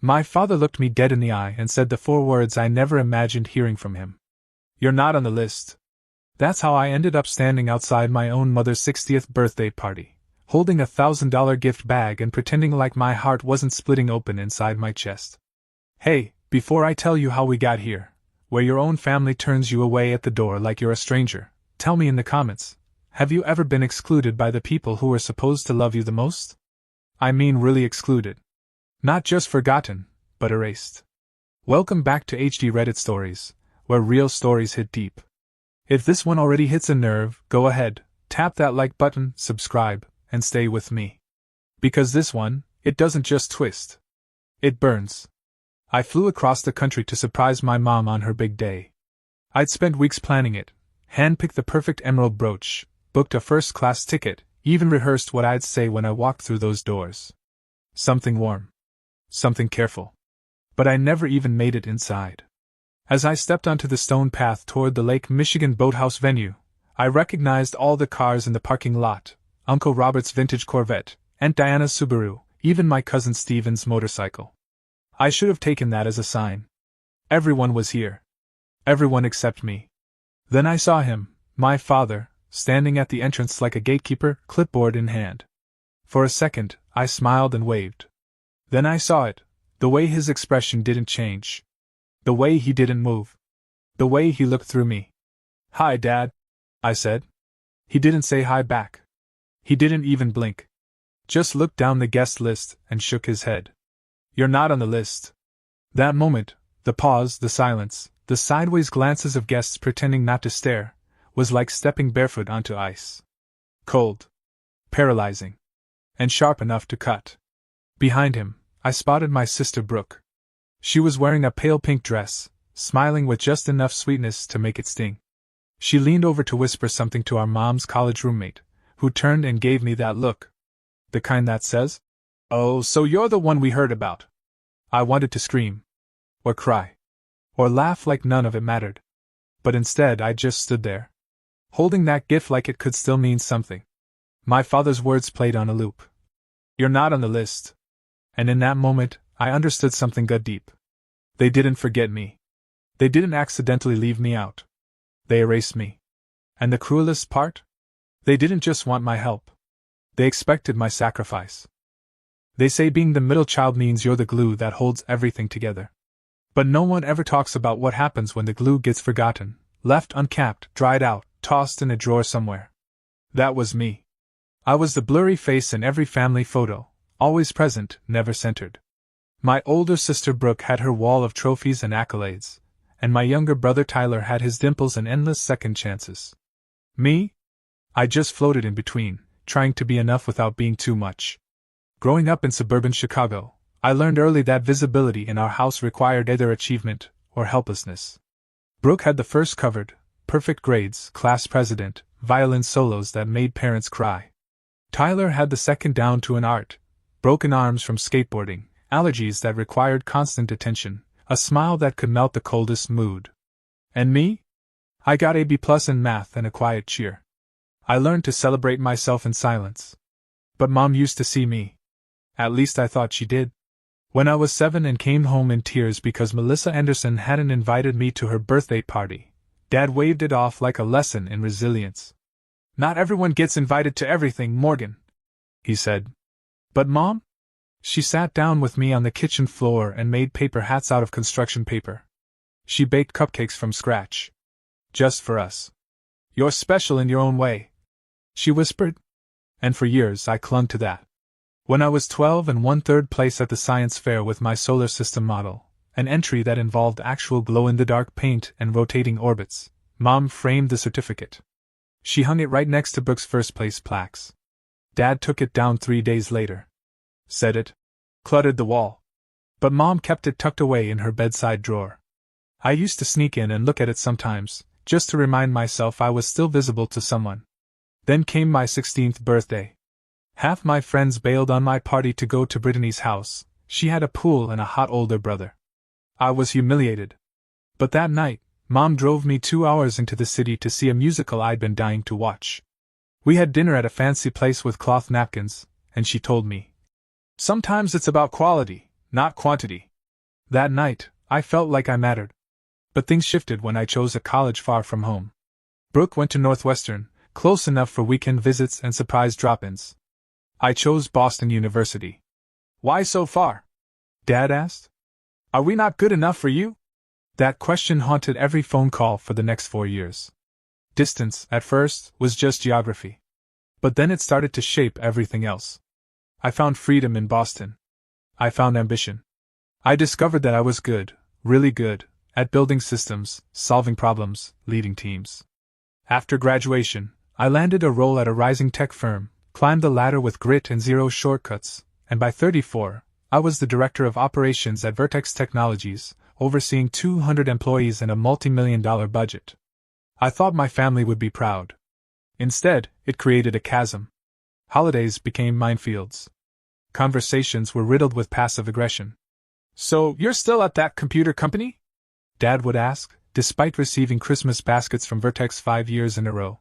My father looked me dead in the eye and said the 4 words I never imagined hearing from him. "You're not on the list." That's how I ended up standing outside my own mother's 60th birthday party, holding a $1,000 gift bag and pretending like my heart wasn't splitting open inside my chest. Hey, before I tell you how we got here, where your own family turns you away at the door like you're a stranger, tell me in the comments, have you ever been excluded by the people who were supposed to love you the most? I mean really excluded. Not just forgotten, but erased. Welcome back to HD Reddit Stories, where real stories hit deep. If this one already hits a nerve, go ahead, tap that like button, subscribe, and stay with me. Because this one, it doesn't just twist. It burns. I flew across the country to surprise my mom on her big day. I'd spent weeks planning it, handpicked the perfect emerald brooch, booked a first-class ticket, even rehearsed what I'd say when I walked through those doors. Something warm. Something careful. But I never even made it inside. As I stepped onto the stone path toward the Lake Michigan Boathouse venue, I recognized all the cars in the parking lot, Uncle Robert's vintage Corvette, Aunt Diana's Subaru, even my cousin Steven's motorcycle. I should have taken that as a sign. Everyone was here. Everyone except me. Then I saw him, my father, standing at the entrance like a gatekeeper, clipboard in hand. For a second, I smiled and waved. Then I saw it, the way his expression didn't change. The way he didn't move. The way he looked through me. "Hi, Dad," I said. He didn't say hi back. He didn't even blink. Just looked down the guest list and shook his head. "You're not on the list." That moment, the pause, the silence, the sideways glances of guests pretending not to stare, was like stepping barefoot onto ice. Cold. Paralyzing. And sharp enough to cut. Behind him, I spotted my sister Brooke. She was wearing a pale pink dress, smiling with just enough sweetness to make it sting. She leaned over to whisper something to our mom's college roommate, who turned and gave me that look. The kind that says, "Oh, so you're the one we heard about." I wanted to scream. Or cry. Or laugh like none of it mattered. But instead I just stood there, holding that gift like it could still mean something. My father's words played on a loop. "You're not on the list." And in that moment, I understood something gut deep. They didn't forget me. They didn't accidentally leave me out. They erased me. And the cruelest part? They didn't just want my help. They expected my sacrifice. They say being the middle child means you're the glue that holds everything together. But no one ever talks about what happens when the glue gets forgotten, left uncapped, dried out, tossed in a drawer somewhere. That was me. I was the blurry face in every family photo, always present, never centered. My older sister Brooke had her wall of trophies and accolades, and my younger brother Tyler had his dimples and endless second chances. Me? I just floated in between, trying to be enough without being too much. Growing up in suburban Chicago, I learned early that visibility in our house required either achievement or helplessness. Brooke had the first covered, perfect grades, class president, violin solos that made parents cry. Tyler had the second down to an art, broken arms from skateboarding, allergies that required constant attention, a smile that could melt the coldest mood. And me? I got a B+ in math and a quiet cheer. I learned to celebrate myself in silence. But Mom used to see me. At least I thought she did. When I was 7 and came home in tears because Melissa Anderson hadn't invited me to her birthday party, Dad waved it off like a lesson in resilience. "Not everyone gets invited to everything, Morgan," he said. "But Mom?" She sat down with me on the kitchen floor and made paper hats out of construction paper. She baked cupcakes from scratch. "Just for us. You're special in your own way," she whispered. And for years I clung to that. When I was 12 and won 3rd place at the science fair with my solar system model, an entry that involved actual glow-in-the-dark paint and rotating orbits, Mom framed the certificate. She hung it right next to Brooke's first place plaques. Dad took it down 3 days later. Said it. Cluttered the wall. But Mom kept it tucked away in her bedside drawer. I used to sneak in and look at it sometimes, just to remind myself I was still visible to someone. Then came my 16th birthday. Half my friends bailed on my party to go to Brittany's house. She had a pool and a hot older brother. I was humiliated. But that night, Mom drove me 2 hours into the city to see a musical I'd been dying to watch. We had dinner at a fancy place with cloth napkins, and she told me, "Sometimes it's about quality, not quantity." That night, I felt like I mattered. But things shifted when I chose a college far from home. Brooke went to Northwestern, close enough for weekend visits and surprise drop-ins. I chose Boston University. Why so far? Dad asked. Are we not good enough for you? That question haunted every phone call for the next 4 years. Distance, at first, was just geography. But then it started to shape everything else. I found freedom in Boston. I found ambition. I discovered that I was good, really good, at building systems, solving problems, leading teams. After graduation, I landed a role at a rising tech firm, climbed the ladder with grit and zero shortcuts, and by 34, I was the director of operations at Vertex Technologies, overseeing 200 employees and a multi-million-dollar budget. I thought my family would be proud. Instead, it created a chasm. Holidays became minefields. Conversations were riddled with passive aggression. So, you're still at that computer company? Dad would ask, despite receiving Christmas baskets from Vertex 5 years in a row.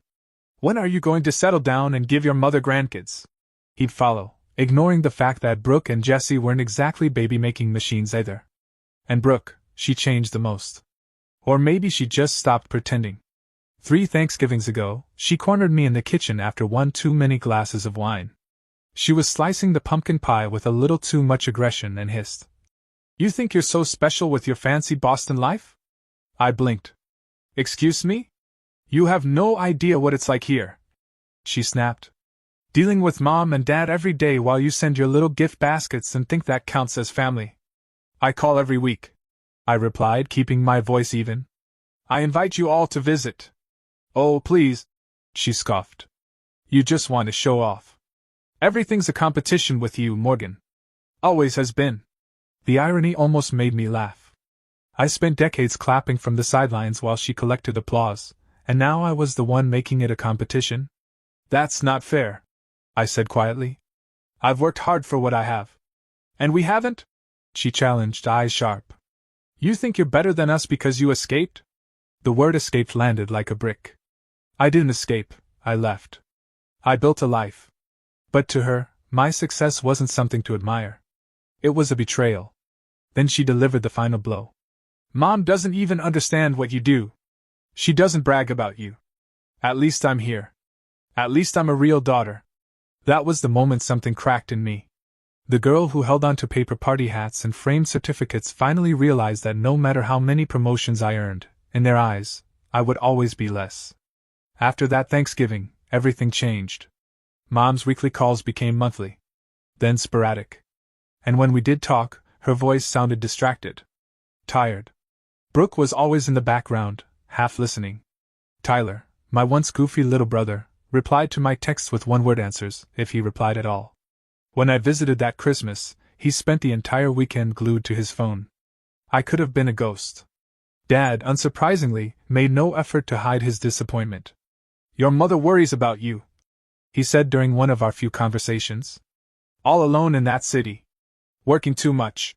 When are you going to settle down and give your mother grandkids? He'd follow, ignoring the fact that Brooke and Jessie weren't exactly baby-making machines either. And Brooke, she changed the most. Or maybe she just stopped pretending. 3 Thanksgivings ago, she cornered me in the kitchen after one too many glasses of wine. She was slicing the pumpkin pie with a little too much aggression and hissed. You think you're so special with your fancy Boston life? I blinked. Excuse me? You have no idea what it's like here, she snapped. Dealing with Mom and Dad every day while you send your little gift baskets and think that counts as family. I call every week, I replied, keeping my voice even. I invite you all to visit. Oh, please, she scoffed. You just want to show off. Everything's a competition with you, Morgan. Always has been. The irony almost made me laugh. I spent decades clapping from the sidelines while she collected applause, and now I was the one making it a competition? That's not fair, I said quietly. I've worked hard for what I have. And we haven't? She challenged, eyes sharp. You think you're better than us because you escaped? The word escaped landed like a brick. I didn't escape, I left. I built a life. But to her, my success wasn't something to admire. It was a betrayal. Then she delivered the final blow. Mom doesn't even understand what you do. She doesn't brag about you. At least I'm here. At least I'm a real daughter. That was the moment something cracked in me. The girl who held on to paper party hats and framed certificates finally realized that no matter how many promotions I earned, in their eyes, I would always be less. After that Thanksgiving, everything changed. Mom's weekly calls became monthly. Then sporadic. And when we did talk, her voice sounded distracted. Tired. Brooke was always in the background, half listening. Tyler, my once goofy little brother, replied to my texts with one-word answers, if he replied at all. When I visited that Christmas, he spent the entire weekend glued to his phone. I could have been a ghost. Dad, unsurprisingly, made no effort to hide his disappointment. Your mother worries about you, he said during one of our few conversations. All alone in that city. Working too much.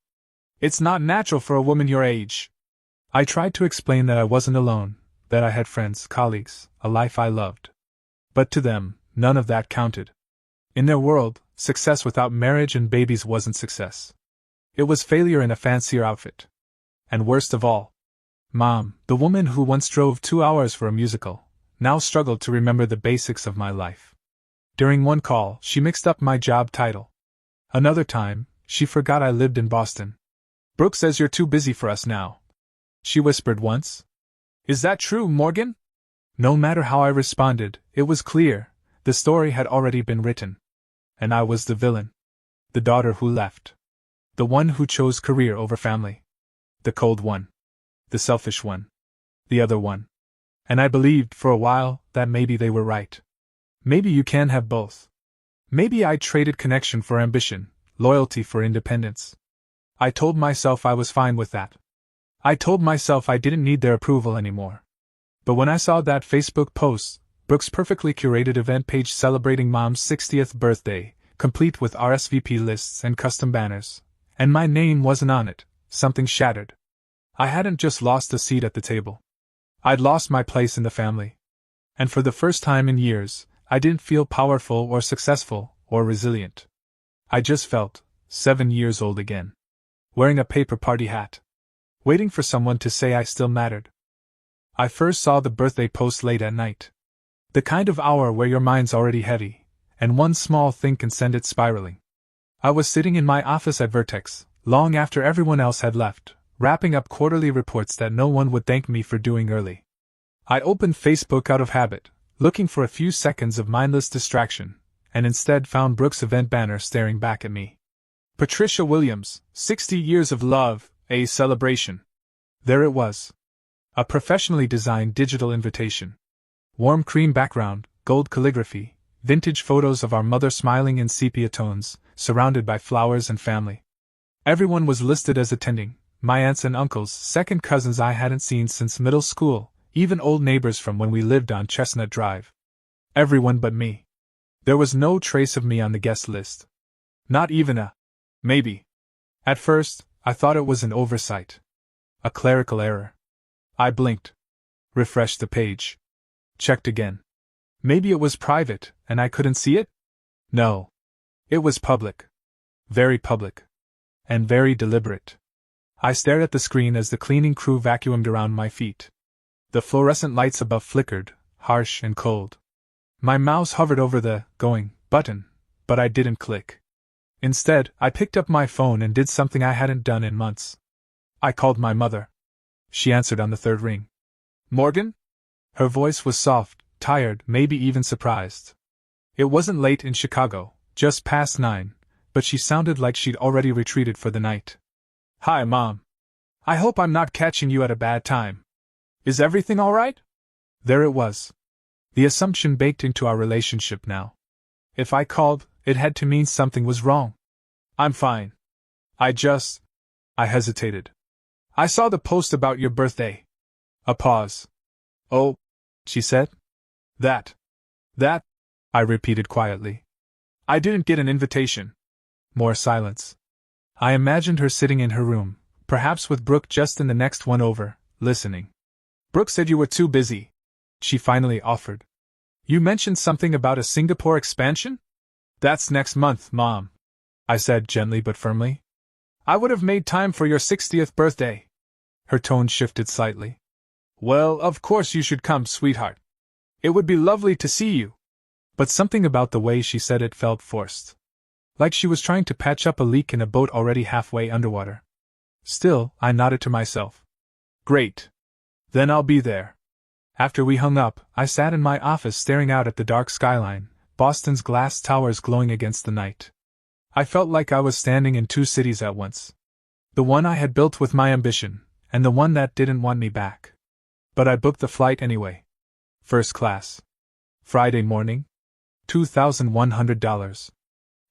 It's not natural for a woman your age. I tried to explain that I wasn't alone, that I had friends, colleagues, a life I loved. But to them, none of that counted. In their world, success without marriage and babies wasn't success. It was failure in a fancier outfit. And worst of all, Mom, the woman who once drove 2 hours for a musical, now struggled to remember the basics of my life. During one call, she mixed up my job title. Another time, she forgot I lived in Boston. Brooke says you're too busy for us now, she whispered once. Is that true, Morgan? No matter how I responded, it was clear, the story had already been written. And I was the villain. The daughter who left. The one who chose career over family. The cold one. The selfish one. The other one. And I believed, for a while, that maybe they were right. Maybe you can have both. Maybe I traded connection for ambition, loyalty for independence. I told myself I was fine with that. I told myself I didn't need their approval anymore. But when I saw that Facebook post, Brooke's perfectly curated event page celebrating Mom's 60th birthday, complete with RSVP lists and custom banners, and my name wasn't on it, something shattered. I hadn't just lost a seat at the table. I'd lost my place in the family. And for the first time in years, I didn't feel powerful or successful or resilient. I just felt 7 years old again. Wearing a paper party hat. waiting for someone to say I still mattered. I first saw the birthday post late at night. The kind of hour where your mind's already heavy, and one small thing can send it spiraling. I was sitting in my office at Vertex, long after everyone else had left, wrapping up quarterly reports that no one would thank me for doing early. I opened Facebook out of habit, looking for a few seconds of mindless distraction, and instead found Brooke's event banner staring back at me. Patricia Williams, 60 years of love, a celebration. There it was. A professionally designed digital invitation. Warm cream background, gold calligraphy, vintage photos of our mother smiling in sepia tones, surrounded by flowers and family. Everyone was listed as attending, my aunts and uncles, second cousins I hadn't seen since middle school, even old neighbors from when we lived on Chestnut Drive. Everyone but me. There was no trace of me on the guest list. Not even a maybe. At first, I thought it was an oversight. A clerical error. I blinked. Refreshed the page. Checked again. Maybe it was private, and I couldn't see it? No. It was public. Very public. And very deliberate. I stared at the screen as the cleaning crew vacuumed around my feet. The fluorescent lights above flickered, harsh and cold. My mouse hovered over the going button, but I didn't click. Instead, I picked up my phone and did something I hadn't done in months. I called my mother. She answered on the third ring. Morgan? Her voice was soft, tired, maybe even surprised. It wasn't late in Chicago, just past 9, but she sounded like she'd already retreated for the night. Hi, Mom. I hope I'm not catching you at a bad time. Is everything all right? There it was. The assumption baked into our relationship now. If I called, it had to mean something was wrong. I'm fine. I hesitated. I saw the post about your birthday. A pause. Oh, she said. That, I repeated quietly. I didn't get an invitation. More silence. I imagined her sitting in her room, perhaps with Brooke just in the next one over, listening. Brooke said you were too busy, she finally offered. You mentioned something about a Singapore expansion? That's next month, Mom, I said gently but firmly. I would have made time for your 60th birthday. Her tone shifted slightly. Well, of course you should come, sweetheart. It would be lovely to see you. But something about the way she said it felt forced. Like she was trying to patch up a leak in a boat already halfway underwater. Still, I nodded to myself. Great. Then I'll be there. After we hung up, I sat in my office staring out at the dark skyline, Boston's glass towers glowing against the night. I felt like I was standing in two cities at once. The one I had built with my ambition, and the one that didn't want me back. But I booked the flight anyway. First class. Friday morning. $2,100.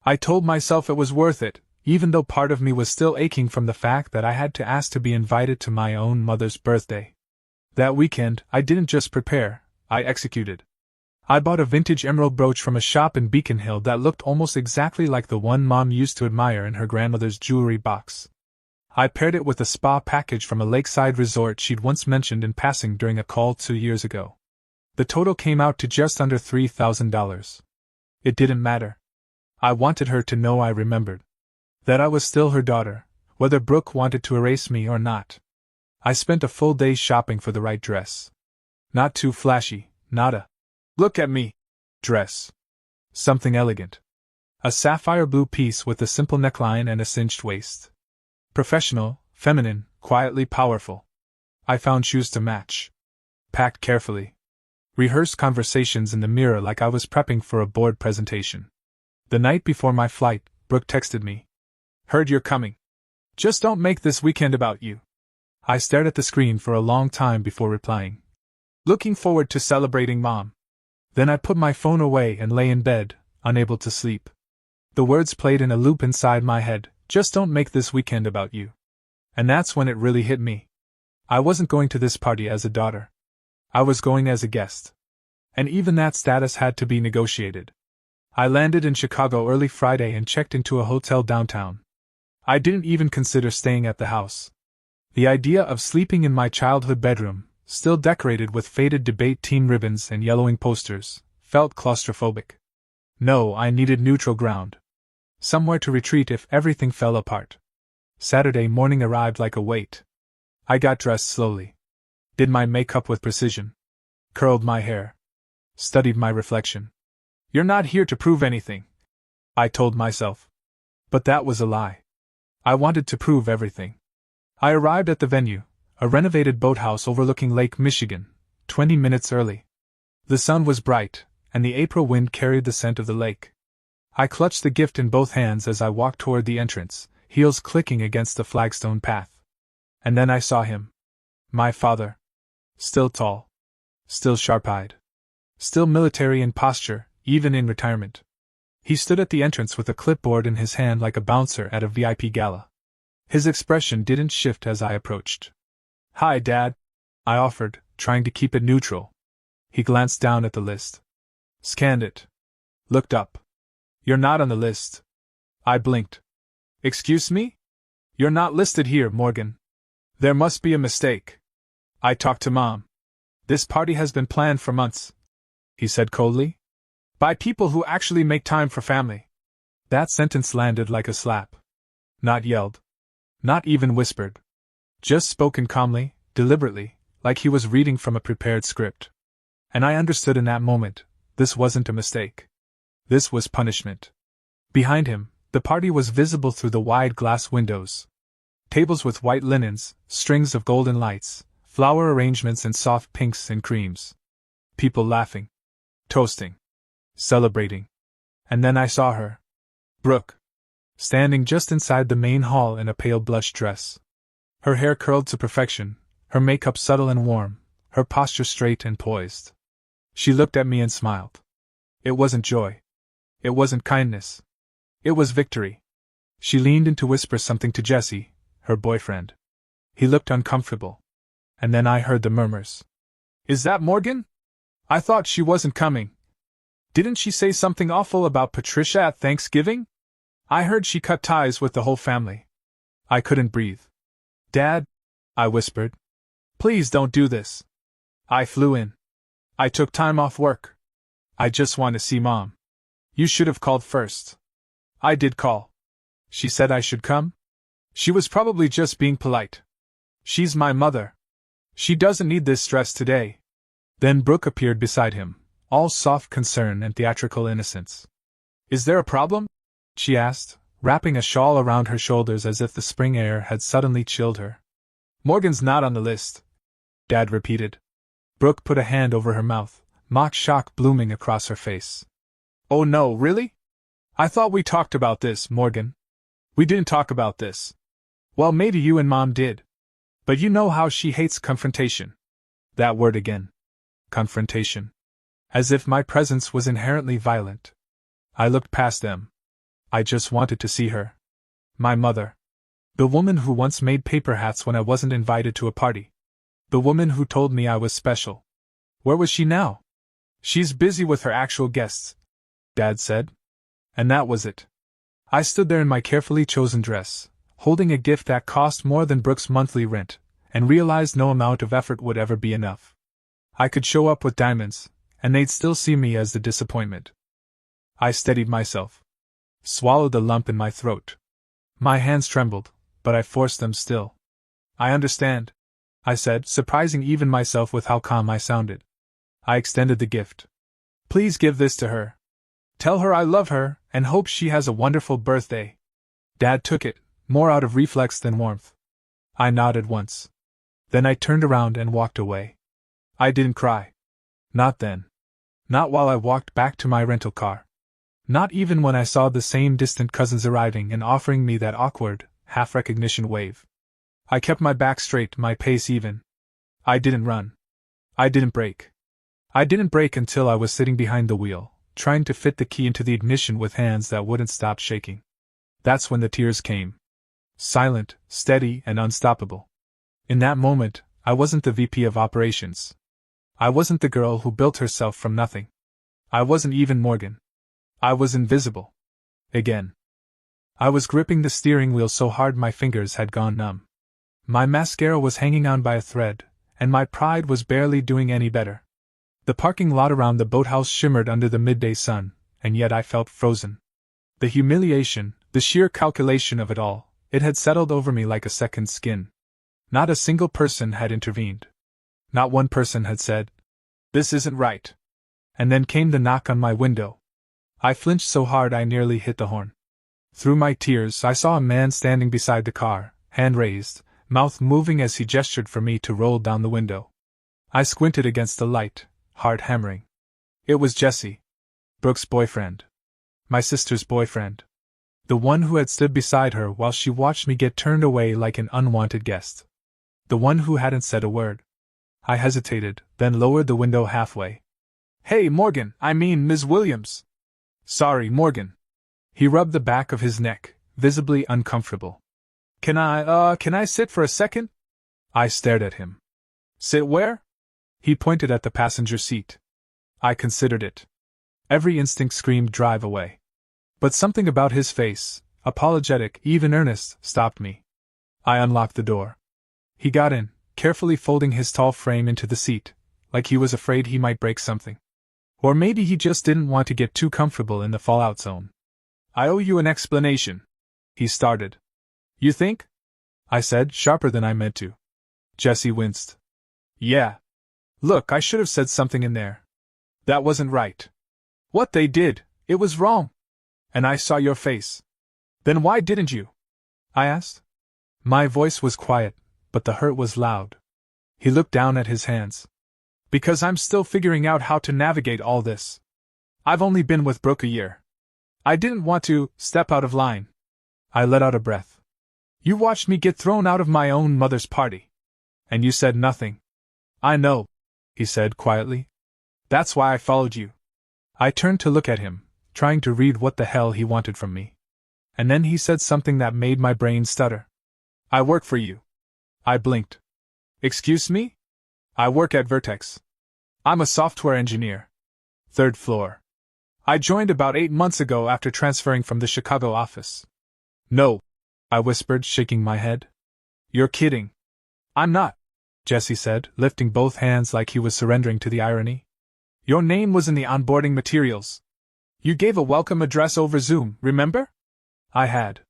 I told myself it was worth it, even though part of me was still aching from the fact that I had to ask to be invited to my own mother's birthday. That weekend, I didn't just prepare, I executed. I bought a vintage emerald brooch from a shop in Beacon Hill that looked almost exactly like the one Mom used to admire in her grandmother's jewelry box. I paired it with a spa package from a lakeside resort she'd once mentioned in passing during a call 2 years ago. The total came out to just under $3,000. It didn't matter. I wanted her to know I remembered. That I was still her daughter, whether Brooke wanted to erase me or not. I spent a full day shopping for the right dress. Not too flashy, not a look at me dress. Something elegant. A sapphire blue piece with a simple neckline and a cinched waist. Professional, feminine, quietly powerful. I found shoes to match. Packed carefully. Rehearsed conversations in the mirror like I was prepping for a board presentation. The night before my flight, Brooke texted me. Heard you're coming. Just don't make this weekend about you. I stared at the screen for a long time before replying. Looking forward to celebrating, Mom. Then I put my phone away and lay in bed, unable to sleep. The words played in a loop inside my head, just don't make this weekend about you. And that's when it really hit me. I wasn't going to this party as a daughter. I was going as a guest. And even that status had to be negotiated. I landed in Chicago early Friday and checked into a hotel downtown. I didn't even consider staying at the house. The idea of sleeping in my childhood bedroom, still decorated with faded debate team ribbons and yellowing posters, felt claustrophobic. No, I needed neutral ground. Somewhere to retreat if everything fell apart. Saturday morning arrived like a weight. I got dressed slowly. Did my makeup with precision. Curled my hair. Studied my reflection. You're not here to prove anything, I told myself. But that was a lie. I wanted to prove everything. I arrived at the venue, a renovated boathouse overlooking Lake Michigan, 20 minutes early. The sun was bright, and the April wind carried the scent of the lake. I clutched the gift in both hands as I walked toward the entrance, heels clicking against the flagstone path. And then I saw him. My father. Still tall. Still sharp-eyed. Still military in posture, even in retirement. He stood at the entrance with a clipboard in his hand like a bouncer at a VIP gala. His expression didn't shift as I approached. "Hi, Dad," I offered, trying to keep it neutral. He glanced down at the list. Scanned it. Looked up. "You're not on the list." I blinked. "Excuse me? You're not listed here, Morgan. There must be a mistake. I talked to Mom. This party has been planned for months," he said coldly. "By people who actually make time for family." That sentence landed like a slap. Not yelled. Not even whispered. Just spoken calmly, deliberately, like he was reading from a prepared script. And I understood in that moment, this wasn't a mistake. This was punishment. Behind him, the party was visible through the wide glass windows. Tables with white linens, strings of golden lights, flower arrangements in soft pinks and creams. People laughing. Toasting. Celebrating. And then I saw her. Brooke. Standing just inside the main hall in a pale blush dress. Her hair curled to perfection, her makeup subtle and warm, her posture straight and poised. She looked at me and smiled. It wasn't joy. It wasn't kindness. It was victory. She leaned in to whisper something to Jesse, her boyfriend. He looked uncomfortable. And then I heard the murmurs. "Is that Morgan? I thought she wasn't coming. Didn't she say something awful about Patricia at Thanksgiving? I heard she cut ties with the whole family." I couldn't breathe. "Dad," I whispered. "Please don't do this. I flew in. I took time off work. I just want to see Mom. You should have called first." "I did call. She said I should come? She was probably just being polite. She's my mother. She doesn't need this stress today." Then Brooke appeared beside him, all soft concern and theatrical innocence. "Is there a problem?" she asked, wrapping a shawl around her shoulders as if the spring air had suddenly chilled her. "Morgan's not on the list," Dad repeated. Brooke put a hand over her mouth, mock shock blooming across her face. "Oh no, really? I thought we talked about this, Morgan." "We didn't talk about this." "Well, maybe you and Mom did. But you know how she hates confrontation." That word again. Confrontation. As if my presence was inherently violent. I looked past them. I just wanted to see her. My mother. The woman who once made paper hats when I wasn't invited to a party. The woman who told me I was special. Where was she now? "She's busy with her actual guests," Dad said. And that was it. I stood there in my carefully chosen dress, holding a gift that cost more than Brooke's monthly rent, and realized no amount of effort would ever be enough. I could show up with diamonds, and they'd still see me as the disappointment. I steadied myself. Swallowed the lump in my throat. My hands trembled, but I forced them still. "I understand," I said, surprising even myself with how calm I sounded. I extended the gift. "Please give this to her. Tell her I love her, and hope she has a wonderful birthday." Dad took it, more out of reflex than warmth. I nodded once. Then I turned around and walked away. I didn't cry. Not then. Not while I walked back to my rental car. Not even when I saw the same distant cousins arriving and offering me that awkward, half-recognition wave. I kept my back straight, my pace even. I didn't run. I didn't brake. I didn't brake until I was sitting behind the wheel, trying to fit the key into the ignition with hands that wouldn't stop shaking. That's when the tears came. Silent, steady, and unstoppable. In that moment, I wasn't the VP of operations. I wasn't the girl who built herself from nothing. I wasn't even Morgan. I was invisible. Again. I was gripping the steering wheel so hard my fingers had gone numb. My mascara was hanging on by a thread, and my pride was barely doing any better. The parking lot around the boathouse shimmered under the midday sun, and yet I felt frozen. The humiliation, the sheer calculation of it all, it had settled over me like a second skin. Not a single person had intervened. Not one person had said, "This isn't right." And then came the knock on my window. I flinched so hard I nearly hit the horn. Through my tears, I saw a man standing beside the car, hand raised, mouth moving as he gestured for me to roll down the window. I squinted against the light, heart hammering. It was Jesse. Brooke's boyfriend. My sister's boyfriend. The one who had stood beside her while she watched me get turned away like an unwanted guest. The one who hadn't said a word. I hesitated, then lowered the window halfway. "Hey, Morgan, I mean Ms. Williams." "Sorry, Morgan." He rubbed the back of his neck, visibly uncomfortable. Can I sit for a second?" I stared at him. "Sit where?" He pointed at the passenger seat. I considered it. Every instinct screamed drive away. But something about his face, apologetic, even earnest, stopped me. I unlocked the door. He got in, carefully folding his tall frame into the seat, like he was afraid he might break something. Or maybe he just didn't want to get too comfortable in the fallout zone. "I owe you an explanation," he started. "You think?" I said, sharper than I meant to. Jesse winced. "Yeah. Look, I should have said something in there. That wasn't right. What they did, it was wrong. And I saw your face. Then why didn't you?" I asked. My voice was quiet, but the hurt was loud. He looked down at his hands. "Because I'm still figuring out how to navigate all this. I've only been with Brooke a year. I didn't want to step out of line." I let out a breath. "You watched me get thrown out of my own mother's party. And you said nothing." "I know," he said quietly. "That's why I followed you." I turned to look at him, trying to read what the hell he wanted from me. And then he said something that made my brain stutter. "I work for you." I blinked. "Excuse me?" "I work at Vertex. I'm a software engineer. 3rd floor. I joined about 8 months ago after transferring from the Chicago office." "No," I whispered, shaking my head. "You're kidding." "I'm not," Jesse said, lifting both hands like he was surrendering to the irony. "Your name was in the onboarding materials. You gave a welcome address over Zoom, remember?" I had.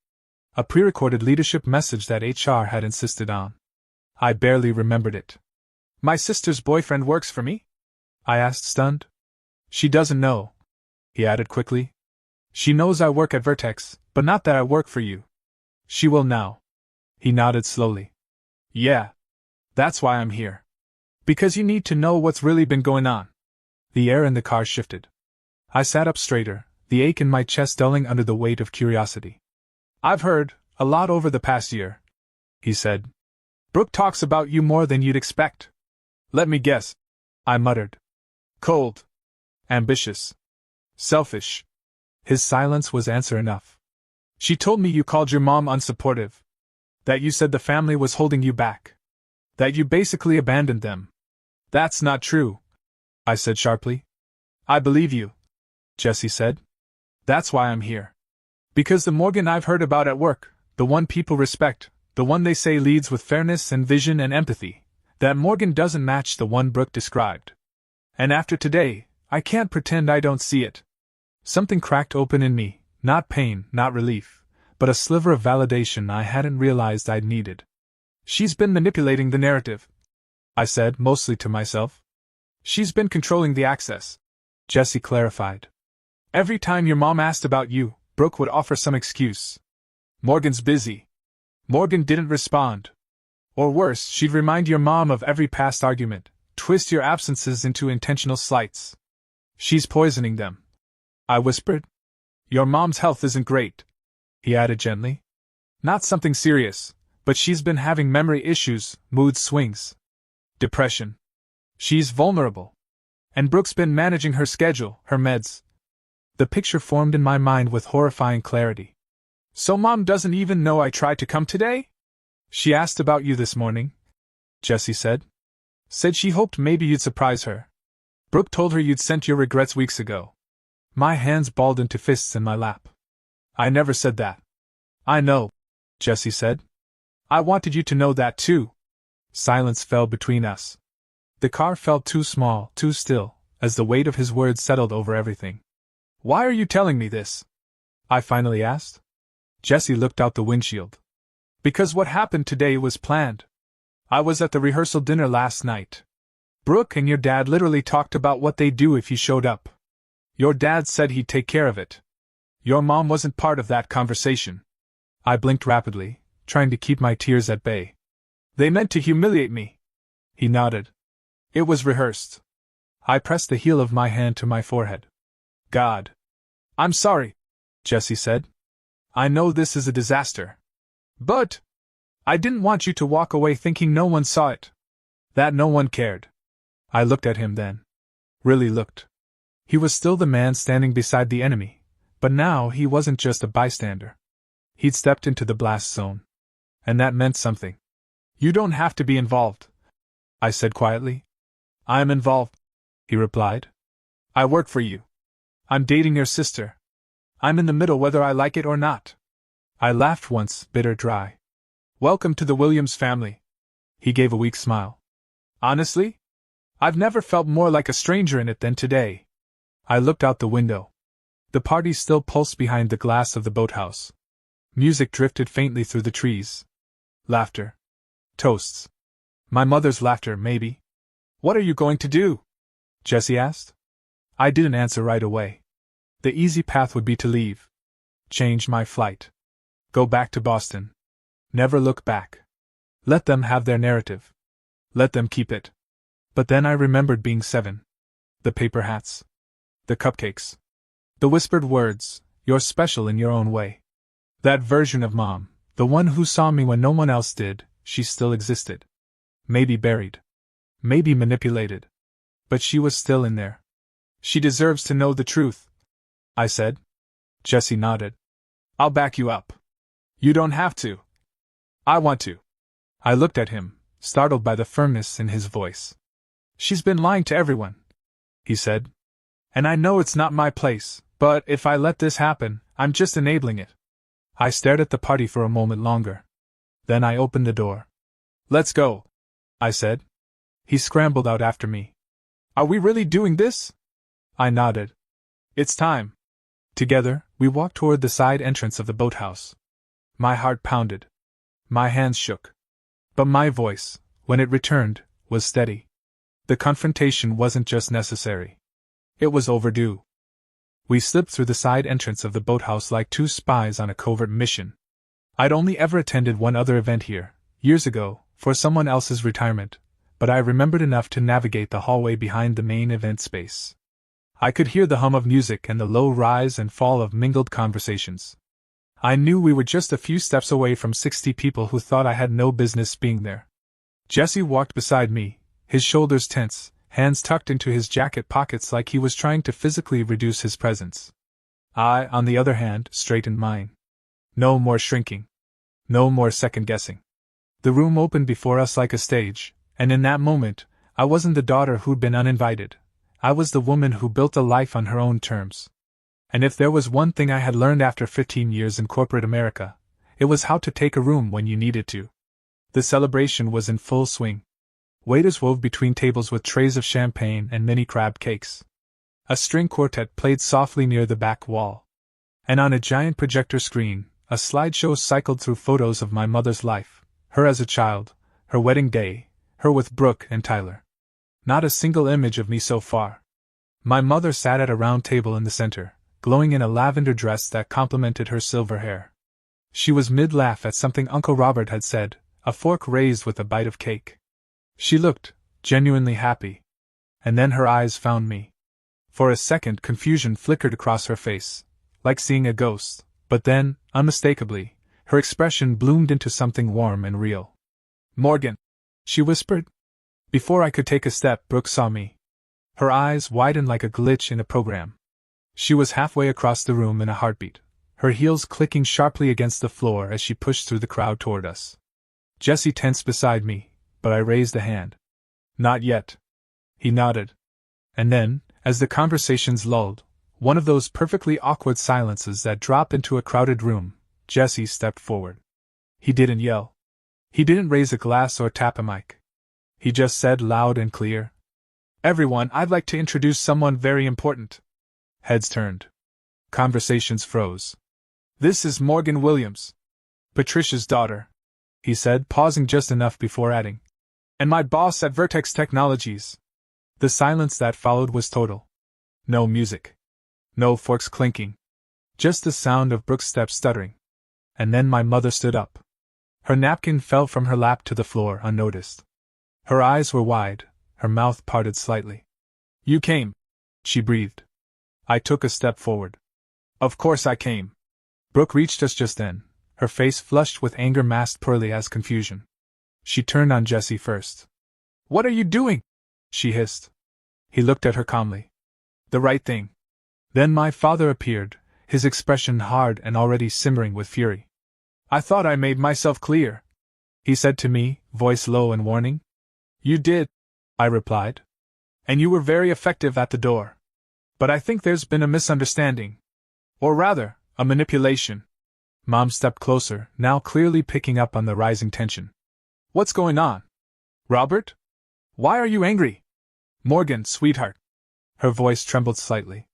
A pre-recorded leadership message that HR had insisted on. I barely remembered it. "My sister's boyfriend works for me?" I asked, stunned. "She doesn't know," he added quickly. "She knows I work at Vertex, but not that I work for you. She will now." He nodded slowly. "Yeah. That's why I'm here. Because you need to know what's really been going on." The air in the car shifted. I sat up straighter, the ache in my chest dulling under the weight of curiosity. "I've heard a lot over the past year," he said. "Brooke talks about you more than you'd expect." "Let me guess," I muttered. "Cold. Ambitious. Selfish." His silence was answer enough. "She told me you called your mom unsupportive. That you said the family was holding you back. That you basically abandoned them." "That's not true," I said sharply. "I believe you," Jesse said. "That's why I'm here. Because the Morgan I've heard about at work, the one people respect, the one they say leads with fairness and vision and empathy, that Morgan doesn't match the one Brooke described. And after today, I can't pretend I don't see it." Something cracked open in me, not pain, not relief, but a sliver of validation I hadn't realized I'd needed. "She's been manipulating the narrative," I said, mostly to myself. "She's been controlling the access," Jesse clarified. "Every time your mom asked about you, Brooke would offer some excuse. Morgan's busy. Morgan didn't respond. Or worse, she'd remind your mom of every past argument, twist your absences into intentional slights. She's poisoning them," I whispered. "Your mom's health isn't great," he added gently. "Not something serious, but she's been having memory issues, mood swings. Depression. She's vulnerable. And Brooke's been managing her schedule, her meds." The picture formed in my mind with horrifying clarity. "So Mom doesn't even know I tried to come today?" "She asked about you this morning," Jesse said. "Said she hoped maybe you'd surprise her. Brooke told her you'd sent your regrets weeks ago." My hands balled into fists in my lap. "I never said that." "I know," Jesse said. "I wanted you to know that too." Silence fell between us. The car felt too small, too still, as the weight of his words settled over everything. "Why are you telling me this?" I finally asked. Jesse looked out the windshield. "Because what happened today was planned. I was at the rehearsal dinner last night. Brooke and your dad literally talked about what they'd do if you showed up. Your dad said he'd take care of it. Your mom wasn't part of that conversation. I blinked rapidly, trying to keep my tears at bay. They meant to humiliate me. He nodded. It was rehearsed. I pressed the heel of my hand to my forehead. God. I'm sorry, Jessie said. I know this is a disaster. But I didn't want you to walk away thinking no one saw it. That no one cared. I looked at him then. Really looked. He was still the man standing beside the enemy, but now he wasn't just a bystander. He'd stepped into the blast zone. And that meant something. You don't have to be involved, I said quietly. I'm involved, he replied. I work for you. I'm dating your sister. I'm in the middle whether I like it or not. I laughed once, bitter dry. Welcome to the Williams family. He gave a weak smile. Honestly? I've never felt more like a stranger in it than today. I looked out the window. The party still pulsed behind the glass of the boathouse. Music drifted faintly through the trees. Laughter. Toasts. My mother's laughter, maybe. What are you going to do? Jessie asked. I didn't answer right away. The easy path would be to leave. Change my flight. Go back to Boston. Never look back. Let them have their narrative. Let them keep it. But then I remembered being 7. The paper hats. The cupcakes. The whispered words, you're special in your own way. That version of Mom, the one who saw me when no one else did, she still existed. Maybe buried. Maybe manipulated. But she was still in there. She deserves to know the truth, I said. Jessie nodded. I'll back you up. You don't have to. I want to. I looked at him, startled by the firmness in his voice. She's been lying to everyone, he said. And I know it's not my place, but if I let this happen, I'm just enabling it. I stared at the party for a moment longer. Then I opened the door. Let's go, I said. He scrambled out after me. Are we really doing this? I nodded. It's time. Together, we walked toward the side entrance of the boathouse. My heart pounded. My hands shook. But my voice, when it returned, was steady. The confrontation wasn't just necessary. It was overdue. We slipped through the side entrance of the boathouse like two spies on a covert mission. I'd only ever attended one other event here, years ago, for someone else's retirement, but I remembered enough to navigate the hallway behind the main event space. I could hear the hum of music and the low rise and fall of mingled conversations. I knew we were just a few steps away from 60 people who thought I had no business being there. Jessie walked beside me, his shoulders tense, hands tucked into his jacket pockets like he was trying to physically reduce his presence. I, on the other hand, straightened mine. No more shrinking. No more second-guessing. The room opened before us like a stage, and in that moment, I wasn't the daughter who'd been uninvited. I was the woman who built a life on her own terms. And if there was one thing I had learned after 15 years in corporate America, it was how to take a room when you needed to. The celebration was in full swing. Waiters wove between tables with trays of champagne and mini crab cakes. A string quartet played softly near the back wall. And on a giant projector screen, a slideshow cycled through photos of my mother's life, her as a child, her wedding day, her with Brooke and Tyler. Not a single image of me so far. My mother sat at a round table in the center, glowing in a lavender dress that complemented her silver hair. She was mid-laugh at something Uncle Robert had said, a fork raised with a bite of cake. She looked genuinely happy. And then her eyes found me. For a second confusion flickered across her face, like seeing a ghost, but then, unmistakably, her expression bloomed into something warm and real. Morgan, she whispered. Before I could take a step, Brooke saw me. Her eyes widened like a glitch in a program. She was halfway across the room in a heartbeat, her heels clicking sharply against the floor as she pushed through the crowd toward us. Jessie tensed beside me, but I raised a hand. Not yet. He nodded. And then, as the conversations lulled, one of those perfectly awkward silences that drop into a crowded room, Jessie stepped forward. He didn't yell. He didn't raise a glass or tap a mic. He just said loud and clear, "Everyone, I'd like to introduce someone very important." Heads turned. Conversations froze. "This is Morgan Williams. Patricia's daughter," he said, pausing just enough before adding, And my boss at Vertex Technologies. The silence that followed was total. No music. No forks clinking. Just the sound of Brooke's steps stuttering. And then my mother stood up. Her napkin fell from her lap to the floor unnoticed. Her eyes were wide, her mouth parted slightly. You came, she breathed. I took a step forward. Of course I came. Brooke reached us just then, her face flushed with anger masked poorly as confusion. She turned on Jesse first. What are you doing? She hissed. He looked at her calmly. The right thing. Then my father appeared, his expression hard and already simmering with fury. I thought I made myself clear, he said to me, voice low and warning. You did, I replied. And you were very effective at the door. But I think there's been a misunderstanding. Or rather, a manipulation. Mom stepped closer, now clearly picking up on the rising tension. What's going on? Robert? Why are you angry? Morgan, sweetheart. Her voice trembled slightly.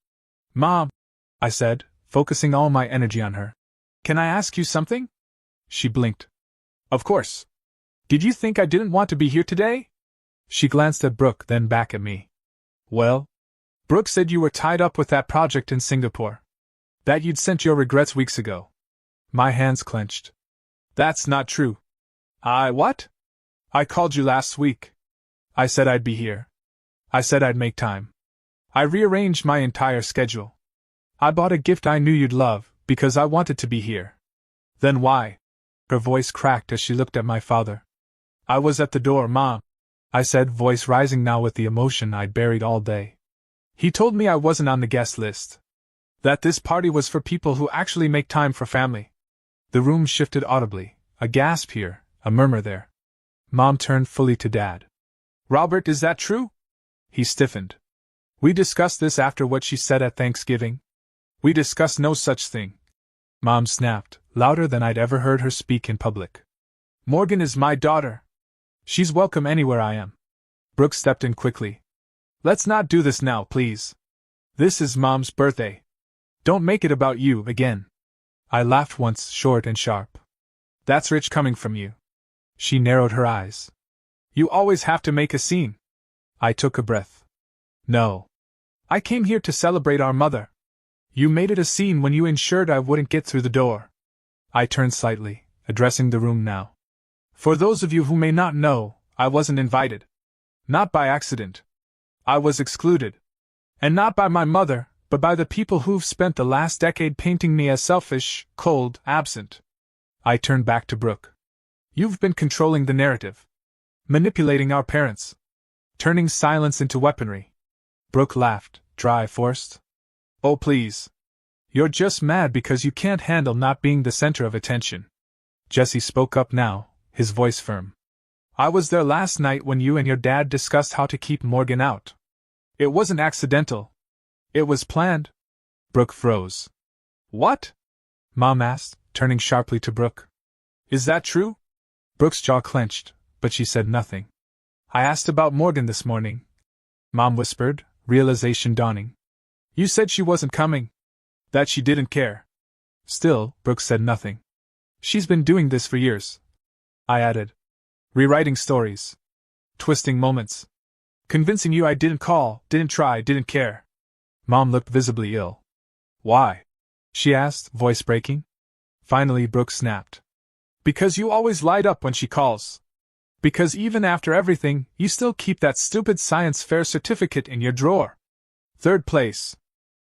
Mom, I said, focusing all my energy on her. Can I ask you something? She blinked. Of course. Did you think I didn't want to be here today? She glanced at Brooke, then back at me. Well? Brooke said you were tied up with that project in Singapore. That you'd sent your regrets weeks ago. My hands clenched. That's not true. What? I called you last week. I said I'd be here. I said I'd make time. I rearranged my entire schedule. I bought a gift I knew you'd love, because I wanted to be here. Then why? Her voice cracked as she looked at my father. I was at the door, Mom, I said, voice rising now with the emotion I'd buried all day. He told me I wasn't on the guest list. That this party was for people who actually make time for family. The room shifted audibly, a gasp here, a murmur there. Mom turned fully to Dad. Robert, is that true? He stiffened. We discussed this after what she said at Thanksgiving. We discussed no such thing. Mom snapped, louder than I'd ever heard her speak in public. Morgan is my daughter. She's welcome anywhere I am. Brooke stepped in quickly. Let's not do this now, please. This is Mom's birthday. Don't make it about you again. I laughed once, short and sharp. That's rich coming from you. She narrowed her eyes. You always have to make a scene. I took a breath. No. I came here to celebrate our mother. You made it a scene when you ensured I wouldn't get through the door. I turned slightly, addressing the room now. For those of you who may not know, I wasn't invited. Not by accident. I was excluded. And not by my mother, but by the people who've spent the last decade painting me as selfish, cold, absent. I turned back to Brooke. You've been controlling the narrative. Manipulating our parents. Turning silence into weaponry. Brooke laughed, dry, forced. Oh please. You're just mad because you can't handle not being the center of attention. Jesse spoke up now, his voice firm. I was there last night when you and your dad discussed how to keep Morgan out. It wasn't accidental. It was planned. Brooke froze. What? Mom asked, turning sharply to Brooke. Is that true? Brooke's jaw clenched, but she said nothing. I asked about Morgan this morning. Mom whispered, realization dawning. You said she wasn't coming. That she didn't care. Still, Brooke said nothing. She's been doing this for years. I added. Rewriting stories. Twisting moments. Convincing you I didn't call, didn't try, didn't care. Mom looked visibly ill. Why? She asked, voice breaking. Finally, Brooke snapped. Because you always light up when she calls. Because even after everything, you still keep that stupid science fair certificate in your drawer. 3rd place.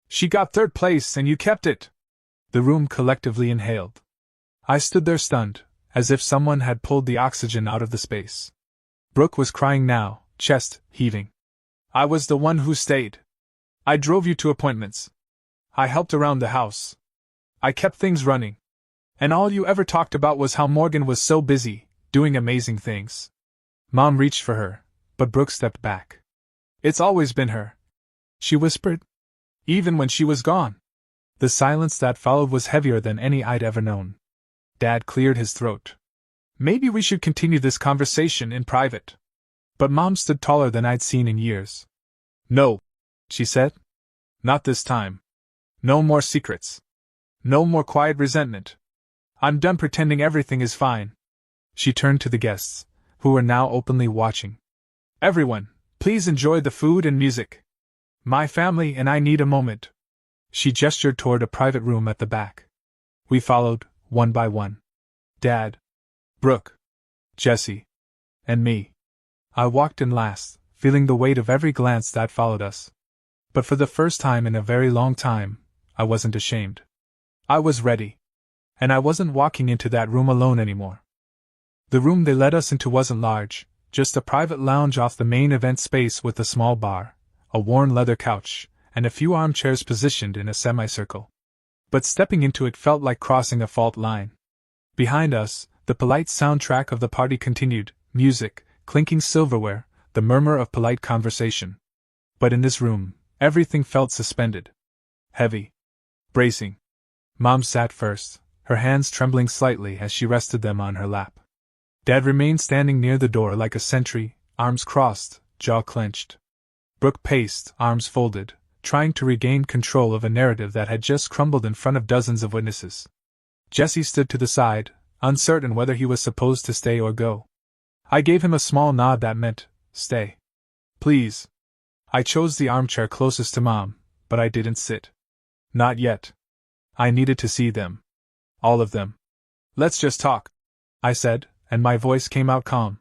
She got 3rd place and you kept it. The room collectively inhaled. I stood there stunned, as if someone had pulled the oxygen out of the space. Brooke was crying now, chest heaving. I was the one who stayed. I drove you to appointments. I helped around the house. I kept things running. And all you ever talked about was how Morgan was so busy, doing amazing things. Mom reached for her, but Brooke stepped back. It's always been her, she whispered. Even when she was gone. The silence that followed was heavier than any I'd ever known. Dad cleared his throat. Maybe we should continue this conversation in private. But Mom stood taller than I'd seen in years. No, she said. Not this time. No more secrets. No more quiet resentment. I'm done pretending everything is fine. She turned to the guests, who were now openly watching. "Everyone, please enjoy the food and music. My family and I need a moment." She gestured toward a private room at the back. We followed, one by one. Dad, Brooke, Jessie, and me. I walked in last, feeling the weight of every glance that followed us. But for the first time in a very long time, I wasn't ashamed. I was ready. And I wasn't walking into that room alone anymore. The room they led us into wasn't large, just a private lounge off the main event space with a small bar, a worn leather couch, and a few armchairs positioned in a semicircle. But stepping into it felt like crossing a fault line. Behind us, the polite soundtrack of the party continued, music, clinking silverware, the murmur of polite conversation. But in this room, everything felt suspended. Heavy. Bracing. Mom sat first, her hands trembling slightly as she rested them on her lap. Dad remained standing near the door like a sentry, arms crossed, jaw clenched. Brooke paced, arms folded, trying to regain control of a narrative that had just crumbled in front of dozens of witnesses. Jessie stood to the side, uncertain whether he was supposed to stay or go. I gave him a small nod that meant, "Stay. Please." I chose the armchair closest to Mom, but I didn't sit. Not yet. I needed to see them. All of them. "Let's just talk," I said, and my voice came out calm.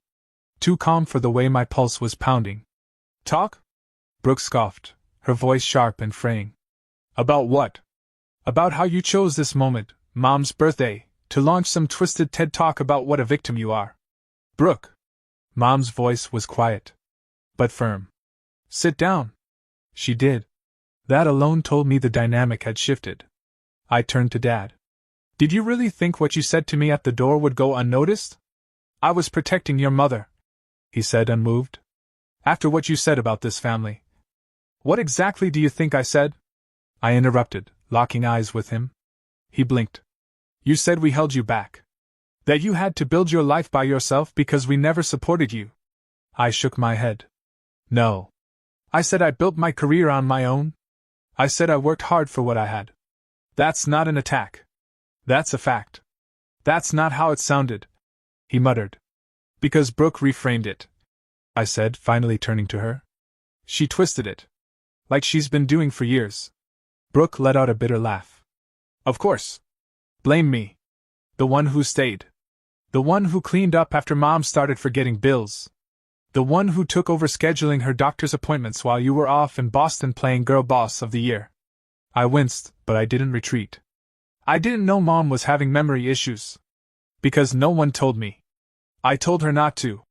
Too calm for the way my pulse was pounding. "Talk?" Brooke scoffed, her voice sharp and fraying. "About what?" "About how you chose this moment, Mom's birthday, to launch some twisted TED Talk about what a victim you are." "Brooke." Mom's voice was quiet, but firm. "Sit down." She did. That alone told me the dynamic had shifted. I turned to Dad. "Did you really think what you said to me at the door would go unnoticed?" "I was protecting your mother," he said, unmoved. "After what you said about this family." "What exactly do you think I said?" I interrupted, locking eyes with him. He blinked. "You said we held you back. That you had to build your life by yourself because we never supported you." I shook my head. "No. I said I built my career on my own. I said I worked hard for what I had." "That's not an attack. That's a fact." "That's not how it sounded," he muttered. "Because Brooke reframed it," I said, finally turning to her. "She twisted it. Like she's been doing for years." Brooke let out a bitter laugh. "Of course. Blame me. The one who stayed. The one who cleaned up after Mom started forgetting bills. The one who took over scheduling her doctor's appointments while you were off in Boston playing Girl Boss of the Year." I winced, but I didn't retreat. "I didn't know Mom was having memory issues. Because no one told me. I told her not to,"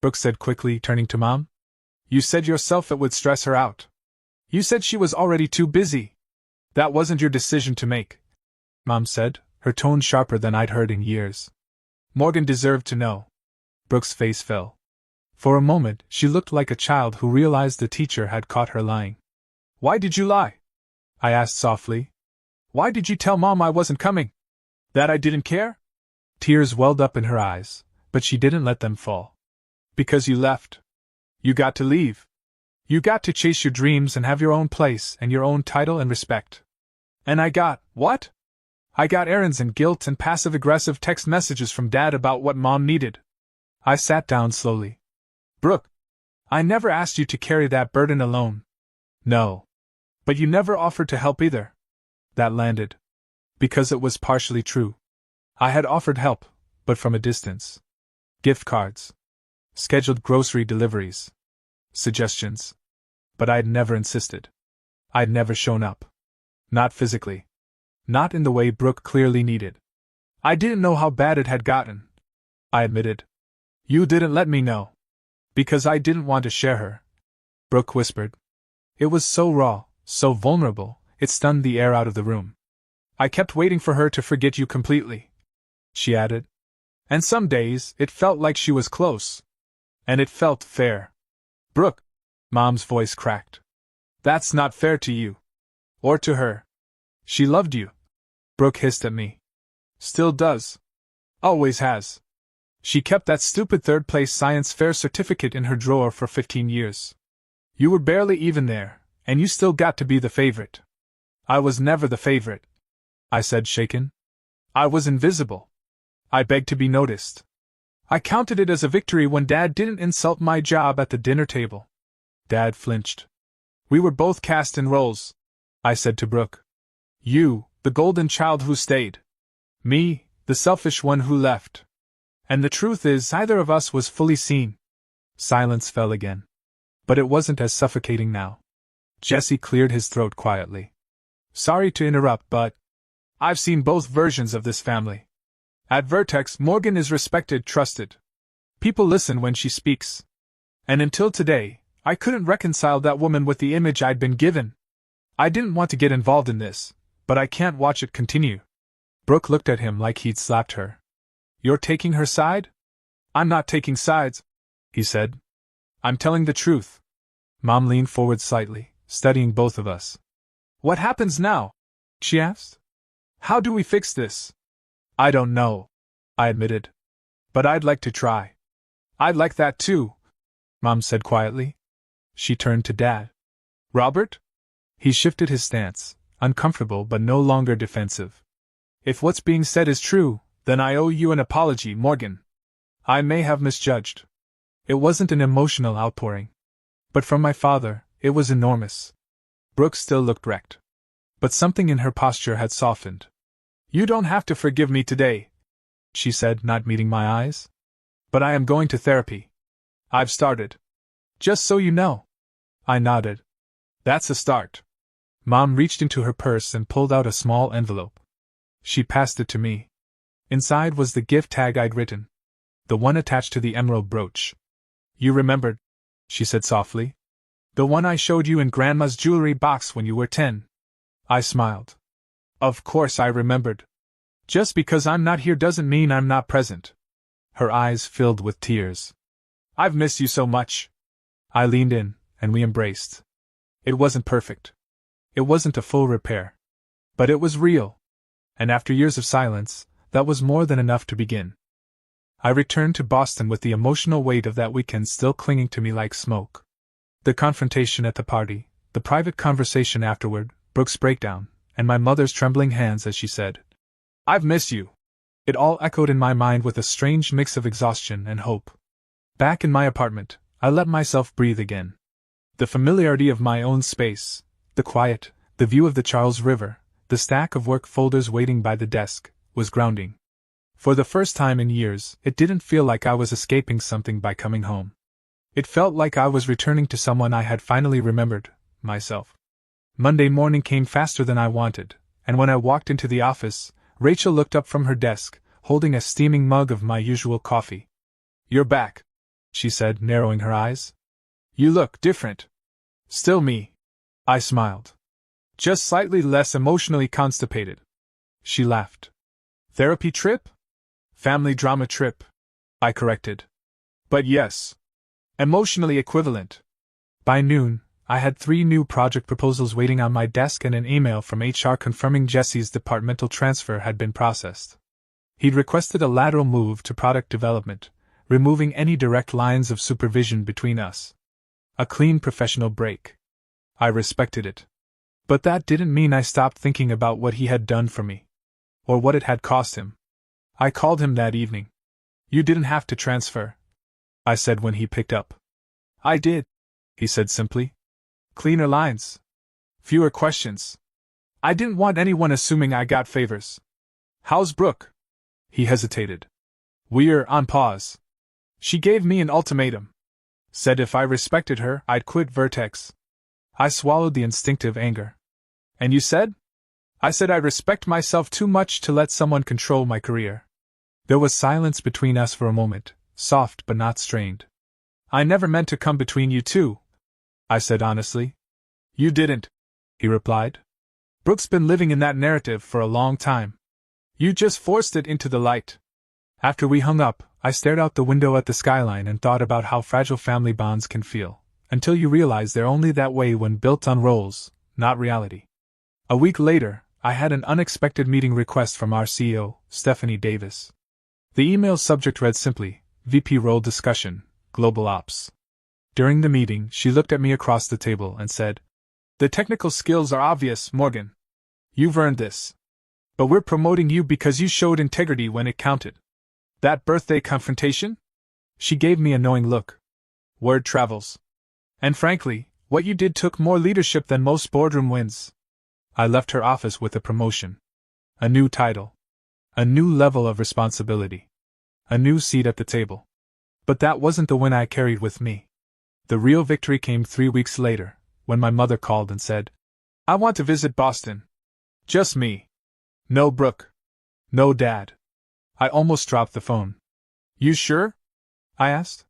Brooke said quickly, turning to Mom. "You said yourself it would stress her out. You said she was already too busy. That wasn't your decision to make," Mom said, her tone sharper than I'd heard in years. "Morgan deserved to know." Brooke's face fell. For a moment, she looked like a child who realized the teacher had caught her lying. "Why did you lie?" I asked softly. "Why did you tell Mom I wasn't coming? That I didn't care?" Tears welled up in her eyes, but she didn't let them fall. "Because you left. You got to leave. You got to chase your dreams and have your own place and your own title and respect. And I got, what? I got errands and guilt and passive-aggressive text messages from Dad about what Mom needed." I sat down slowly. "Brooke, I never asked you to carry that burden alone." "No. But you never offered to help either." That landed. Because it was partially true. I had offered help, but from a distance. Gift cards. Scheduled grocery deliveries. Suggestions. But I'd never insisted. I'd never shown up. Not physically. Not in the way Brooke clearly needed. "I didn't know how bad it had gotten," I admitted. "You didn't let me know. Because I didn't want to share her," Brooke whispered. It was so raw, so vulnerable, it stunned the air out of the room. "I kept waiting for her to forget you completely," she added. "And some days, it felt like she was close. And it felt fair." "Brooke," Mom's voice cracked. "That's not fair to you. Or to her. She loved you," Brooke hissed at me. "Still does. Always has. She kept that stupid third-place science fair certificate in her drawer for 15 years. You were barely even there, and you still got to be the favorite." "I was never the favorite," I said, shaken. "I was invisible. I begged to be noticed. I counted it as a victory when Dad didn't insult my job at the dinner table. Dad flinched. We were both cast in roles, I said to Brooke. You, the golden child who stayed. Me, the selfish one who left. And the truth is, neither of us was fully seen. Silence fell again. But it wasn't as suffocating now. Jesse cleared his throat quietly. Sorry to interrupt, but I've seen both versions of this family. At Vertex, Morgan is respected, trusted. People listen when she speaks. And until today, I couldn't reconcile that woman with the image I'd been given. I didn't want to get involved in this, but I can't watch it continue. Brooke looked at him like he'd slapped her. You're taking her side? I'm not taking sides, he said. I'm telling the truth. Mom leaned forward slightly, studying both of us. What happens now? She asked. How do we fix this? I don't know, I admitted. But I'd like to try. I'd like that too, Mom said quietly. She turned to Dad. Robert? He shifted his stance, uncomfortable but no longer defensive. If what's being said is true, then I owe you an apology, Morgan. I may have misjudged. It wasn't an emotional outpouring. But from my father, it was enormous. Brooke still looked wrecked. But something in her posture had softened. You don't have to forgive me today, she said, not meeting my eyes. But I am going to therapy. I've started. Just so you know. I nodded. That's a start. Mom reached into her purse and pulled out a small envelope. She passed it to me. Inside was the gift tag I'd written. The one attached to the emerald brooch. You remembered, she said softly. The one I showed you in Grandma's jewelry box when you were 10. I smiled. Of course I remembered. Just because I'm not here doesn't mean I'm not present. Her eyes filled with tears. I've missed you so much. I leaned in, and we embraced. It wasn't perfect. It wasn't a full repair. But it was real. And after years of silence, that was more than enough to begin. I returned to Boston with the emotional weight of that weekend still clinging to me like smoke. The confrontation at the party, the private conversation afterward, Brooke's breakdown, and my mother's trembling hands as she said, I've missed you. It all echoed in my mind with a strange mix of exhaustion and hope. Back in my apartment, I let myself breathe again. The familiarity of my own space, the quiet, the view of the Charles River, the stack of work folders waiting by the desk, was grounding. For the first time in years, it didn't feel like I was escaping something by coming home. It felt like I was returning to someone I had finally remembered, myself. Monday morning came faster than I wanted, and when I walked into the office, Rachel looked up from her desk, holding a steaming mug of my usual coffee. You're back, she said, narrowing her eyes. You look different. Still me. I smiled. Just slightly less emotionally constipated. She laughed. Therapy trip? Family drama trip, I corrected. But yes. Emotionally equivalent. By noon, I had 3 new project proposals waiting on my desk and an email from HR confirming Jesse's departmental transfer had been processed. He'd requested a lateral move to product development, removing any direct lines of supervision between us. A clean professional break. I respected it. But that didn't mean I stopped thinking about what he had done for me. Or what it had cost him. I called him that evening. You didn't have to transfer, I said when he picked up. I did, he said simply. Cleaner lines. Fewer questions. I didn't want anyone assuming I got favors. How's Brooke? He hesitated. We're on pause. She gave me an ultimatum. Said if I respected her, I'd quit Vertex. I swallowed the instinctive anger. And you said? I said I respect myself too much to let someone control my career. There was silence between us for a moment, soft but not strained. I never meant to come between you two, I said honestly. You didn't, he replied. Brooke's been living in that narrative for a long time. You just forced it into the light. After we hung up, I stared out the window at the skyline and thought about how fragile family bonds can feel, until you realize they're only that way when built on roles, not reality. A week later, I had an unexpected meeting request from our CEO, Stephanie Davis. The email's subject read simply, VP role discussion, Global Ops. During the meeting, she looked at me across the table and said, The technical skills are obvious, Morgan. You've earned this. But we're promoting you because you showed integrity when it counted. That birthday confrontation? She gave me a knowing look. Word travels. And frankly, what you did took more leadership than most boardroom wins. I left her office with a promotion. A new title. A new level of responsibility. A new seat at the table. But that wasn't the win I carried with me. The real victory came 3 weeks later, when my mother called and said, "I want to visit Boston." Just me. No Brooke. No Dad. I almost dropped the phone. "You sure?" I asked.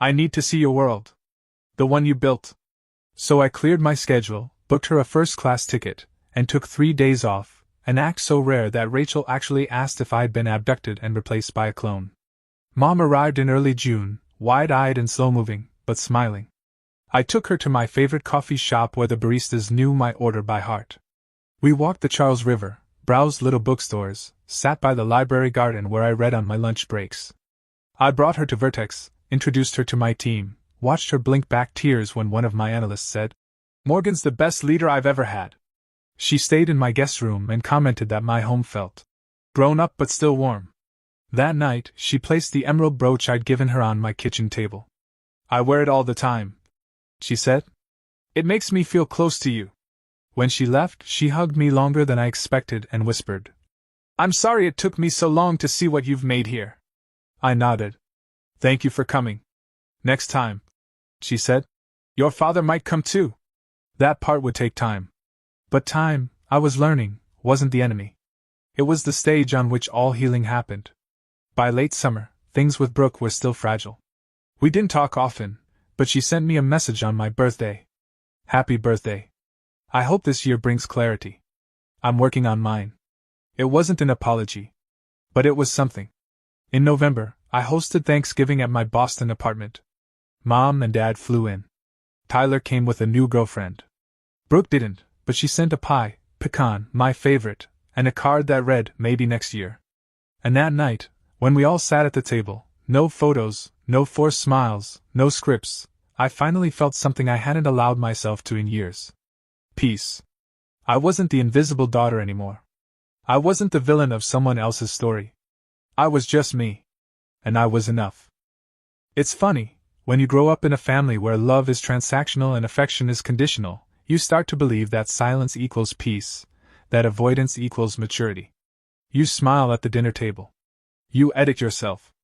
"I need to see your world. The one you built." So I cleared my schedule, booked her a first-class ticket, and took 3 days off, an act so rare that Rachel actually asked if I'd been abducted and replaced by a clone. Mom arrived in early June, wide-eyed and slow-moving, but smiling. I took her to my favorite coffee shop where the baristas knew my order by heart. We walked the Charles River, browsed little bookstores, sat by the library garden where I read on my lunch breaks. I brought her to Vertex, introduced her to my team, watched her blink back tears when one of my analysts said, "Morgan's the best leader I've ever had." She stayed in my guest room and commented that my home felt grown up but still warm. That night, she placed the emerald brooch I'd given her on my kitchen table. "I wear it all the time," she said. "It makes me feel close to you." When she left, she hugged me longer than I expected and whispered, "I'm sorry it took me so long to see what you've made here." I nodded. "Thank you for coming. Next time," she said, "your father might come too." That part would take time. But time, I was learning, wasn't the enemy. It was the stage on which all healing happened. By late summer, things with Brooke were still fragile. We didn't talk often, but she sent me a message on my birthday. "Happy birthday. I hope this year brings clarity. I'm working on mine." It wasn't an apology. But it was something. In November, I hosted Thanksgiving at my Boston apartment. Mom and Dad flew in. Tyler came with a new girlfriend. Brooke didn't, but she sent a pie, pecan, my favorite, and a card that read, "Maybe next year." And that night, when we all sat at the table, no photos, no forced smiles, no scripts, I finally felt something I hadn't allowed myself to in years. Peace. I wasn't the invisible daughter anymore. I wasn't the villain of someone else's story. I was just me. And I was enough. It's funny, when you grow up in a family where love is transactional and affection is conditional, you start to believe that silence equals peace, that avoidance equals maturity. You smile at the dinner table. You edit yourself.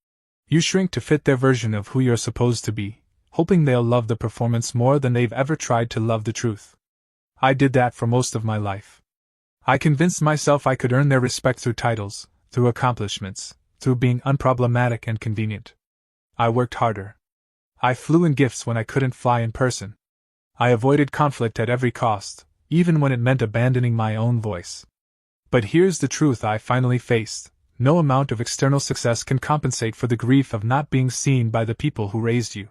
You shrink to fit their version of who you're supposed to be, hoping they'll love the performance more than they've ever tried to love the truth. I did that for most of my life. I convinced myself I could earn their respect through titles, through accomplishments, through being unproblematic and convenient. I worked harder. I flew in gifts when I couldn't fly in person. I avoided conflict at every cost, even when it meant abandoning my own voice. But here's the truth I finally faced: no amount of external success can compensate for the grief of not being seen by the people who raised you.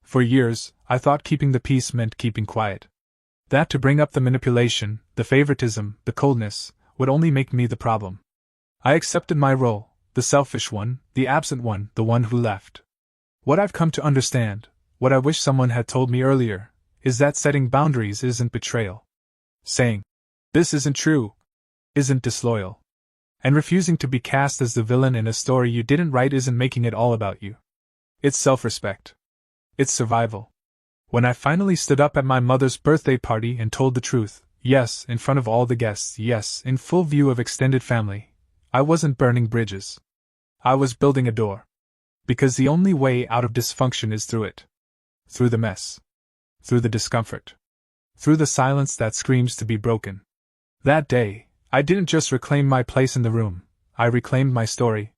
For years, I thought keeping the peace meant keeping quiet. That to bring up the manipulation, the favoritism, the coldness, would only make me the problem. I accepted my role, the selfish one, the absent one, the one who left. What I've come to understand, what I wish someone had told me earlier, is that setting boundaries isn't betrayal. Saying, "This isn't true," isn't disloyal. And refusing to be cast as the villain in a story you didn't write isn't making it all about you. It's self-respect. It's survival. When I finally stood up at my mother's birthday party and told the truth, yes, in front of all the guests, yes, in full view of extended family, I wasn't burning bridges. I was building a door. Because the only way out of dysfunction is through it. Through the mess. Through the discomfort. Through the silence that screams to be broken. That day, I didn't just reclaim my place in the room, I reclaimed my story.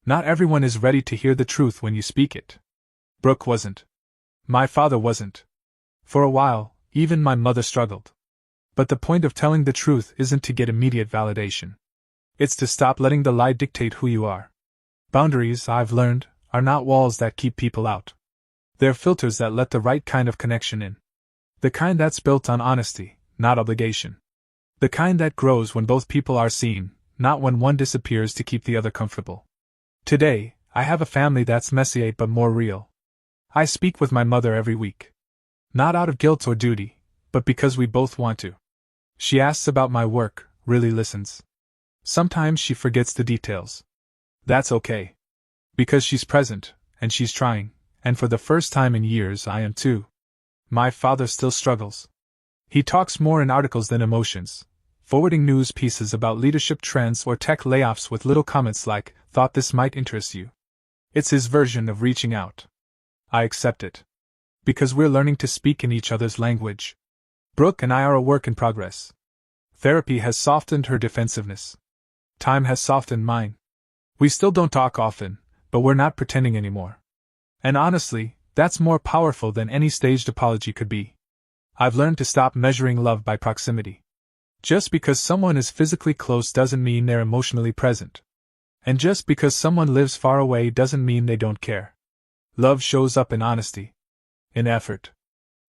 Not everyone is ready to hear the truth when you speak it. Brooke wasn't. My father wasn't. For a while, even my mother struggled. But the point of telling the truth isn't to get immediate validation. It's to stop letting the lie dictate who you are. Boundaries, I've learned, are not walls that keep people out. They're filters that let the right kind of connection in. The kind that's built on honesty, not obligation. The kind that grows when both people are seen, not when one disappears to keep the other comfortable. Today, I have a family that's messy but more real. I speak with my mother every week. Not out of guilt or duty, but because we both want to. She asks about my work, really listens. Sometimes she forgets the details. That's okay. Because she's present, and she's trying, and for the first time in years I am too. My father still struggles. He talks more in articles than emotions, forwarding news pieces about leadership trends or tech layoffs with little comments like, "Thought this might interest you." It's his version of reaching out. I accept it. Because we're learning to speak in each other's language. Brooke and I are a work in progress. Therapy has softened her defensiveness. Time has softened mine. We still don't talk often, but we're not pretending anymore. And honestly, that's more powerful than any staged apology could be. I've learned to stop measuring love by proximity. Just because someone is physically close doesn't mean they're emotionally present. And just because someone lives far away doesn't mean they don't care. Love shows up in honesty. In effort.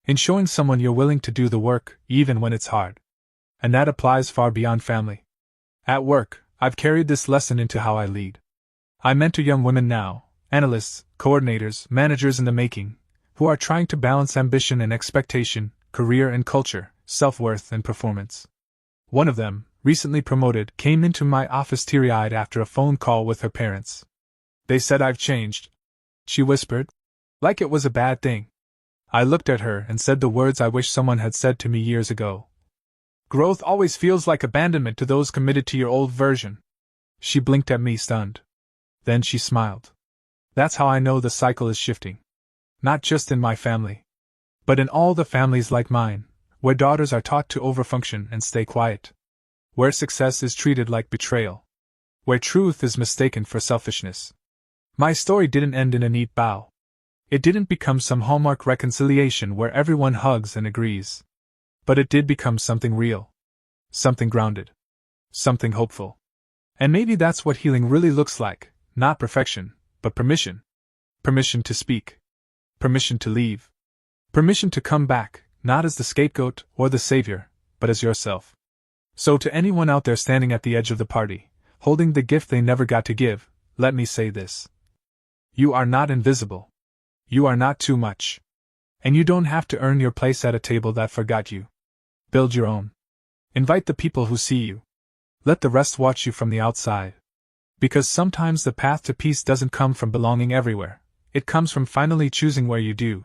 In showing someone you're willing to do the work, even when it's hard. And that applies far beyond family. At work, I've carried this lesson into how I lead. I mentor young women now, analysts, coordinators, managers in the making, who are trying to balance ambition and expectation, career and culture, self-worth and performance. One of them, recently promoted, came into my office teary-eyed after a phone call with her parents. "They said I've changed," she whispered, like it was a bad thing. I looked at her and said the words I wish someone had said to me years ago. "Growth always feels like abandonment to those committed to your old version." She blinked at me, stunned. Then she smiled. That's how I know the cycle is shifting. Not just in my family, but in all the families like mine, where daughters are taught to overfunction and stay quiet. Where success is treated like betrayal. Where truth is mistaken for selfishness. My story didn't end in a neat bow. It didn't become some hallmark reconciliation where everyone hugs and agrees. But it did become something real. Something grounded. Something hopeful. And maybe that's what healing really looks like, not perfection, but permission. Permission to speak. Permission to leave. Permission to come back, not as the scapegoat or the savior, but as yourself. So to anyone out there standing at the edge of the party, holding the gift they never got to give, let me say this. You are not invisible. You are not too much. And you don't have to earn your place at a table that forgot you. Build your own. Invite the people who see you. Let the rest watch you from the outside. Because sometimes the path to peace doesn't come from belonging everywhere. It comes from finally choosing where you do.